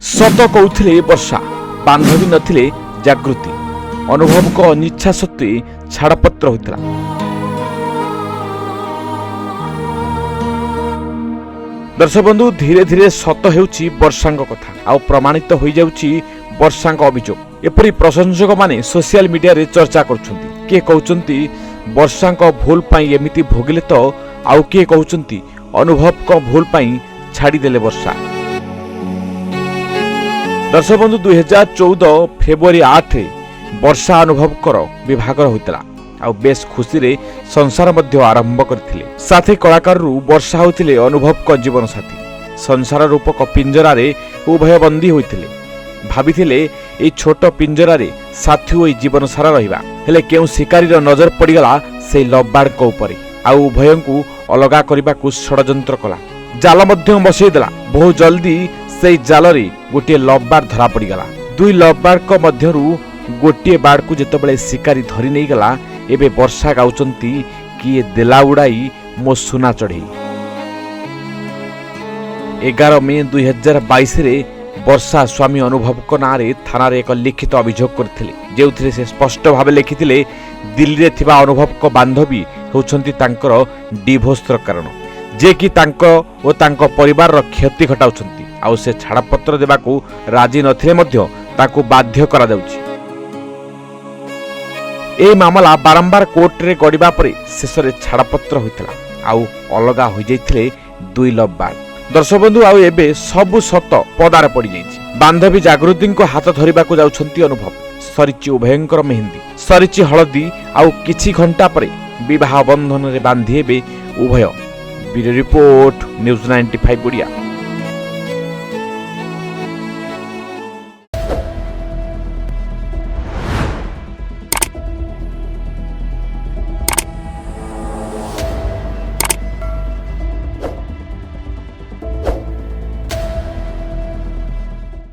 ସତ କହୁଥିଲେ ବର୍ଷା, ବାନ୍ଧବୀ ନଥିଲେ ଜାଗୃତି। ଅନୁଭବଙ୍କ ଅନିଚ୍ଛା ସତ୍ତ୍ୱେ ଛାଡ଼ପତ୍ର ହୋଇଥିଲା। ଦର୍ଶକ ବନ୍ଧୁ, ଧୀରେ ଧୀରେ ସତ ହେଉଛି ବର୍ଷାଙ୍କ କଥା ଆଉ ପ୍ରମାଣିତ ହୋଇଯାଉଛି ବର୍ଷାଙ୍କ ଅଭିଯୋଗ। ଏପରି ପ୍ରଶଂସକମାନେ ସୋସିଆଲ ମିଡିଆରେ ଚର୍ଚ୍ଚା କରୁଛନ୍ତି। କିଏ କହୁଛନ୍ତି ବର୍ଷାଙ୍କ ଭୁଲ ପାଇଁ ଏମିତି ଭୋଗିଲେ ତ, ଆଉ କିଏ କହୁଛନ୍ତି ଅନୁଭବଙ୍କ ଭୁଲ ପାଇଁ ଛାଡ଼ିଦେଲେ ବର୍ଷା। ଦର୍ଶକ ବନ୍ଧୁ, 2014 ଫେବୃଆରୀ 8ରେ ବର୍ଷା ଅନୁଭବଙ୍କର ବିଭାଘର ହୋଇଥିଲା ଆଉ ବେଶ ଖୁସିରେ ସଂସାର ମଧ୍ୟ ଆରମ୍ଭ କରିଥିଲେ। ସାଥୀ କଳାକାରରୁ ବର୍ଷା ହୋଇଥିଲେ ଅନୁଭବଙ୍କ ଜୀବନସାଥୀ। ସଂସାର ରୂପକ ପିଞ୍ଜରାରେ ଉଭୟ ବନ୍ଦୀ ହୋଇଥିଲେ। ଭାବିଥିଲେ ଏହି ଛୋଟ ପିଞ୍ଜରାରେ ସାଥୀ ହୋଇ ଜୀବନ ସାରା ରହିବା। ହେଲେ କେଉଁ ଶିକାରୀର ନଜର ପଡ଼ିଗଲା ସେହି ଲଭବାର୍ଡଙ୍କ ଉପରେ ଆଉ ଉଭୟଙ୍କୁ ଅଲଗା କରିବାକୁ ଷଡ଼ଯନ୍ତ୍ର କଲା। ଜାଲ ମଧ୍ୟ ବସେଇଦେଲା। ବହୁ ଜଲ୍ଦି ସେହି ଜାଲରେ ଗୋଟିଏ ଲଭବାର୍ଡ ଧରା ପଡ଼ିଗଲା। ଦୁଇ ଲଭବାର୍ଡଙ୍କ ମଧ୍ୟରୁ ଗୋଟିଏ ବାର୍ଡକୁ ଯେତେବେଳେ ଶିକାରୀ ଧରି ନେଇଗଲା, ଏବେ ବର୍ଷା ଗାଉଛନ୍ତି କିଏ ଦେଲା ଉଡ଼ାଇ ମୋ ସୁନା ଚଢ଼େଇ। 11 ମେ 2022ରେ ବର୍ଷା ସ୍ୱାମୀ ଅନୁଭବଙ୍କ ନାଁରେ ଥାନାରେ ଏକ ଲିଖିତ ଅଭିଯୋଗ କରିଥିଲେ, ଯେଉଁଥିରେ ସେ ସ୍ପଷ୍ଟ ଭାବେ ଲେଖିଥିଲେ ଦିଲ୍ଲୀରେ ଥିବା ଅନୁଭବଙ୍କ ବାନ୍ଧବୀ ହେଉଛନ୍ତି ତାଙ୍କର ଡିଭୋର୍ସର କାରଣ, ଯିଏକି ତାଙ୍କ ଓ ତାଙ୍କ ପରିବାରର କ୍ଷତି ଘଟାଉଛନ୍ତି। ଆଉ ସେ ଛାଡ଼ପତ୍ର ଦେବାକୁ ରାଜି ନଥିଲେ ମଧ୍ୟ ତାଙ୍କୁ ବାଧ୍ୟ କରାଯାଉଛି। ଏହି ମାମଲା ବାରମ୍ବାର କୋର୍ଟରେ ଗଡ଼ିବା ପରେ ଶେଷରେ ଛାଡ଼ପତ୍ର ହୋଇଥିଲା ଆଉ ଅଲଗା ହୋଇଯାଇଥିଲେ ଦୁଇ ଲଭବାର୍ଡ। ଦର୍ଶକ ବନ୍ଧୁ, ଆଉ ଏବେ ସବୁ ସତ ପଦାରେ ପଡ଼ିଯାଇଛି। ବାନ୍ଧବୀ ଜାଗୃତିଙ୍କ ହାତ ଧରିବାକୁ ଯାଉଛନ୍ତି ଅନୁଭବ। ସରିଛି ଉଭୟଙ୍କର ମେହେନ୍ଦି, ସରିଛି ହଳଦୀ, ଆଉ କିଛି ଘଣ୍ଟା ପରେ ବିବାହ ବନ୍ଧନରେ ବାନ୍ଧି ହେବେ ଉଭୟ। Bureau report, news 95 Odia.